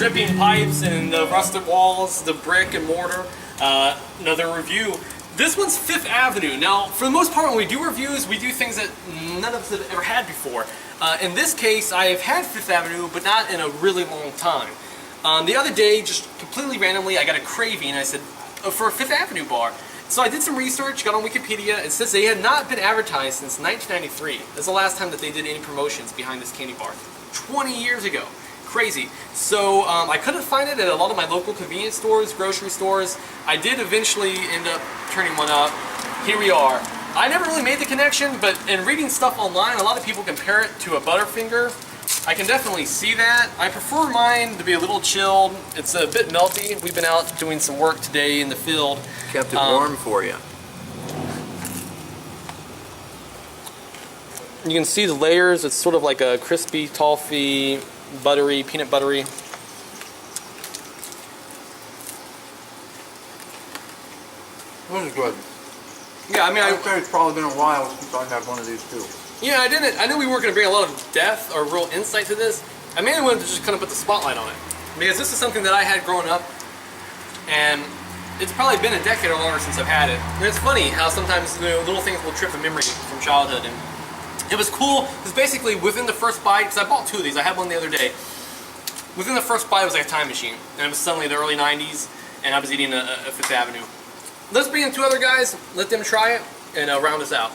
dripping pipes and the rusted walls, the brick and mortar. Another review. This one's Fifth Avenue. Now, for the most part, when we do reviews, we do things that none of us have ever had before. In this case, I have had Fifth Avenue, but not in a really long time. The other day, just completely randomly, I got a craving, and I said, for a Fifth Avenue bar. So I did some research, got on Wikipedia. It says they had not been advertised since 1993. That's the last time that they did any promotions behind this candy bar. 20 years ago. Crazy. So I couldn't find it at a lot of my local convenience stores, grocery stores. I did eventually end up turning one up. Here we are. I never really made the connection, but in reading stuff online, a lot of people compare it to a Butterfinger. I can definitely see that. I prefer mine to be a little chilled. It's a bit melty. We've been out doing some work today in the field. Kept it warm for you. You can see the layers. It's sort of like a crispy, toffee, buttery, peanut buttery. This is good. Yeah, I mean, I'd say it's probably been a while since I had one of these too. Yeah, I knew we weren't going to bring a lot of depth or real insight to this. I mainly wanted to just kind of put the spotlight on it. Because this is something that I had growing up, and it's probably been a decade or longer since I've had it. And it's funny how sometimes little things will trip a memory from childhood. And it was cool, because basically within the first bite, because I bought two of these, I had one the other day. Within the first bite, it was like a time machine. And it was suddenly the early 90s, and I was eating a Fifth Avenue. Let's bring in two other guys, let them try it, and round us out.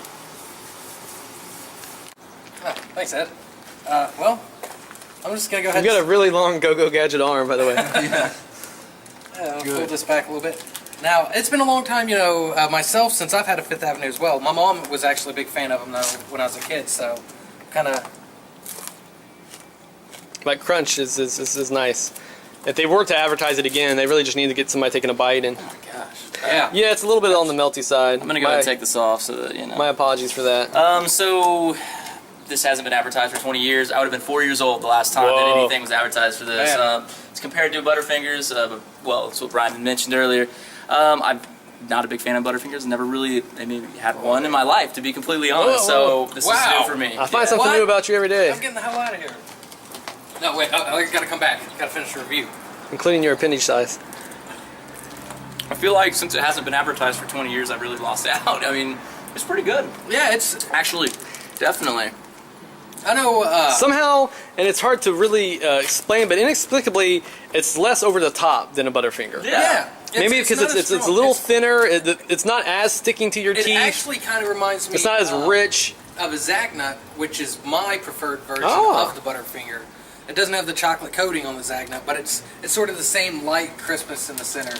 Oh, thanks, Ed. Well, I'm just gonna go ahead. You got a really long Go-Go Gadget arm, by the way. Yeah. I'll pull this back a little bit. Now, it's been a long time, myself, since I've had a Fifth Avenue as well. My mom was actually a big fan of them when I was a kid, so kind of. Like crunch is nice. If they were to advertise it again, they really just need to get somebody taking a bite. And oh my gosh. Yeah. Yeah, it's a little bit on the melty side. I'm gonna go ahead and take this off so that you know. My apologies for that. So this hasn't been advertised for 20 years. I would have been 4 years old the last time that anything was advertised for this. It's compared to Butterfingers. Well, it's what Brian had mentioned earlier. I'm not a big fan of Butterfingers. Never really, maybe had one in my life, to be completely honest. So this is new for me. I find something new about you every day. I'm getting the hell out of here. No, wait. I gotta come back. You gotta finish the review. Including your appendage size. I feel like since it hasn't been advertised for 20 years, I've really lost out. I mean, it's pretty good. Yeah, it's actually, definitely. I know. Somehow, and it's hard to really explain, but inexplicably, it's less over the top than a Butterfinger. Yeah. Maybe because it's a little thinner. It's not as sticking to your teeth. It actually kind of reminds me. It's not as rich. Of a Zagnut, which is my preferred version of the Butterfinger. It doesn't have the chocolate coating on the Zagnut, but it's sort of the same light crispness in the center.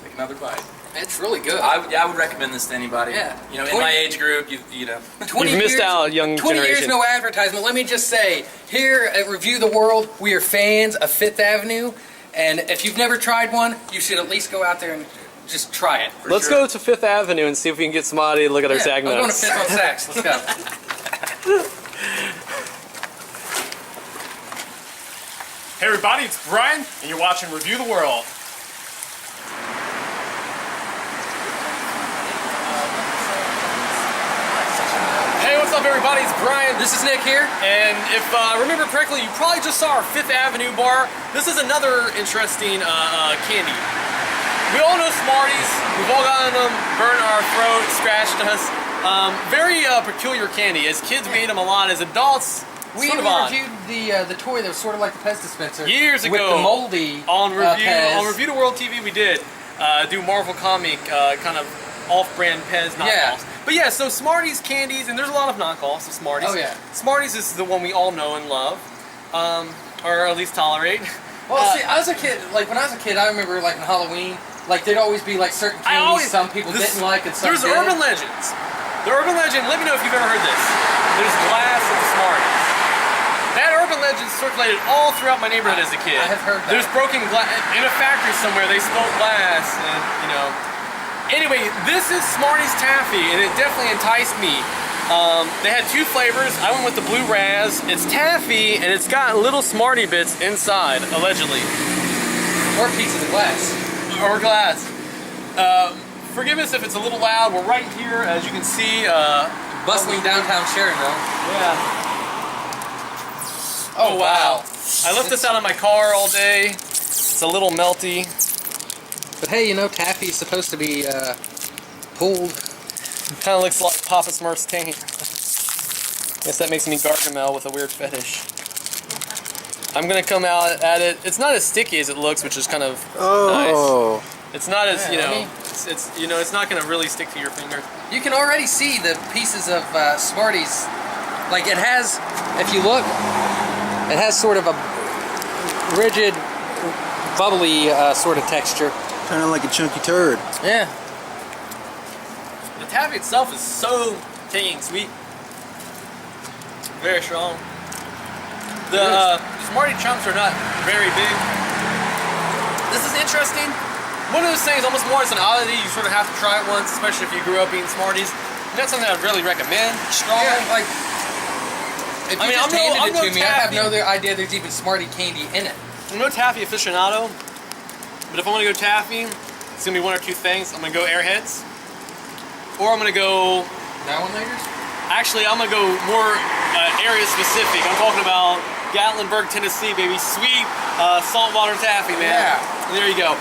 Take another bite. It's really good. I would recommend this to anybody. Yeah. In my age group, you know. You've missed out, young 20 generation. years, no advertisement. Let me just say, here at Review the World, we are fans of Fifth Avenue, and if you've never tried one, you should at least go out there and just try it. Let's go to Fifth Avenue and see if we can get somebody to look at our Zagnuts. I'm going to Fifth on Saks. Let's go. Hey everybody, it's Brian, and you're watching Review the World. Hey, what's up everybody, it's Brian. This is Nick here. And if I remember correctly, you probably just saw our Fifth Avenue bar. This is another interesting candy. We all know Smarties. We've all gotten them, burned our throat, scratched us. Very peculiar candy. As kids, we ate them a lot. As adults, we reviewed the toy that was sort of like the Pez dispenser years ago with the moldy on Review the World TV. We did do Marvel comic kind of off-brand Pez knockoffs. Yeah. But yeah, so Smarties candies, and there's a lot of knockoffs of Smarties. Oh yeah. Smarties is the one we all know and love, or at least tolerate. Well, see, as a kid, like when I was a kid, I remember like on Halloween, like there'd always be like certain candies some people didn't like and some There's did. urban legends. The urban legend. Let me know if you've ever heard this. There's glass of the Smarties. That urban legend circulated all throughout my neighborhood as a kid. I have heard that. There's broken glass in a factory somewhere. They smoked glass, and Anyway, this is Smarties Taffy, and it definitely enticed me. They had two flavors. I went with the blue raz. It's taffy, and it's got little Smartie bits inside, allegedly. Or pieces of glass. Or glass. Forgive us if it's a little loud. We're right here, as you can see. Bustling downtown Sharonville. Yeah. Oh wow! I left this out of my car all day. It's a little melty. But hey, you know, taffy is supposed to be pulled. Kind of looks like Papa Smurf's taint. Guess that makes me Gargamel with a weird fetish. I'm gonna come out at it. It's not as sticky as it looks, which is kind of nice. It's not as it's not gonna really stick to your finger. You can already see the pieces of Smarties. Like it has, if you look, it has sort of a rigid, bubbly sort of texture. Kind of like a chunky turd. Yeah. The taffy itself is so tangy and sweet. Very strong. The Smartie chunks are not very big. This is interesting. One of those things, almost more as an oddity, you sort of have to try it once, especially if you grew up eating Smarties. And that's something I'd really recommend. Strongly. Yeah, like, if you just handed it to me, I have no idea there's even Smartie candy in it. I'm no taffy aficionado, but if I want to go taffy, it's going to be one or two things. I'm going to go Airheads, or I'm going to go... That one, ladies? Actually, I'm going to go more area specific. I'm talking about Gatlinburg, Tennessee, baby. Sweet saltwater taffy, man. Yeah. There you go.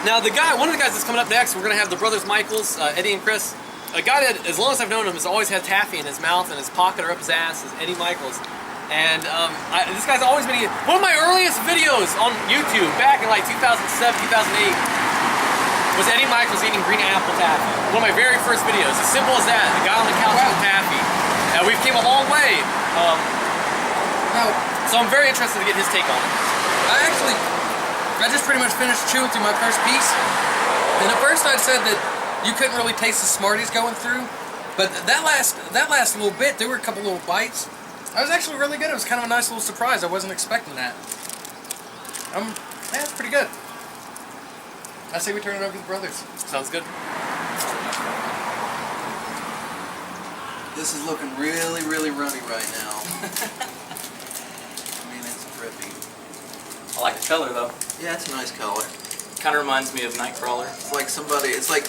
Now, one of the guys that's coming up next, we're going to have the brothers Michaels, Eddie and Chris. A guy that, as long as I've known him, has always had taffy in his mouth and his pocket or up his ass is Eddie Michaels. And this guy's always been one of my earliest videos on YouTube back in like 2007, 2008 was Eddie Michaels eating green apple taffy. One of my very first videos. As simple as that. The guy on the couch with taffy. We've came a long way. So I'm very interested to get his take on it. I just pretty much finished chewing through my first piece. And at first I'd said that you couldn't really taste the Smarties going through. But that last little bit, there were a couple little bites. That was actually really good. It was kind of a nice little surprise. I wasn't expecting that. Yeah, it's pretty good. I say we turn it over to the brothers. Sounds good. This is looking really, really runny right now. I mean, it's drippy. I like the color though. Yeah, it's a nice color. Kind of reminds me of Nightcrawler. It's like it's like...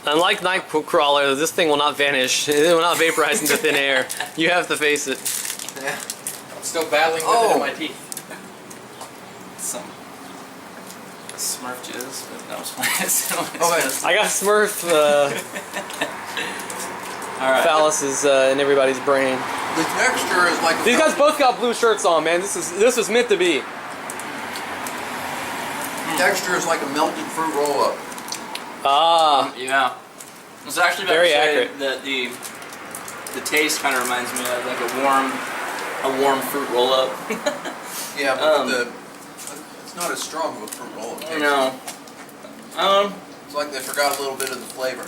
Unlike Nightcrawler, this thing will not vanish. It will not vaporize into thin air. You have to face it. Yeah. I'm still battling with it in my teeth. Some Smurf jizz, but no, it's I got Smurf Alright. phalluses in everybody's brain. The texture is like... These guys both got blue shirts on, man. This was meant to be. The texture is like a melted fruit roll-up. Ah. Yeah. I was actually about Very to say accurate. that the taste kind of reminds me of like a warm fruit roll-up. Yeah, but it's not as strong of a fruit roll-up taste. No. It's like they forgot a little bit of the flavor.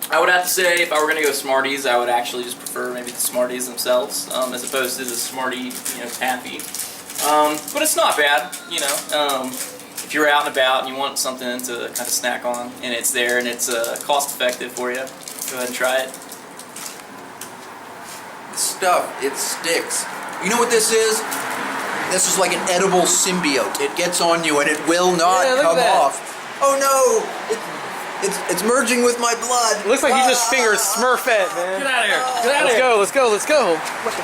I would have to say, if I were going to go Smarties, I would actually just prefer maybe the Smarties themselves, as opposed to the Smartie, taffy. But it's not bad, if you're out and about and you want something to kind of snack on, and it's there and it's cost-effective for you, go ahead and try it. The stuff, it sticks. You know what this is? This is like an edible symbiote. It gets on you and it will not come off. Oh no! It's merging with my blood. Looks like he just fingered Smurfette, man. Get out of here. Get out of here. Let's go. What the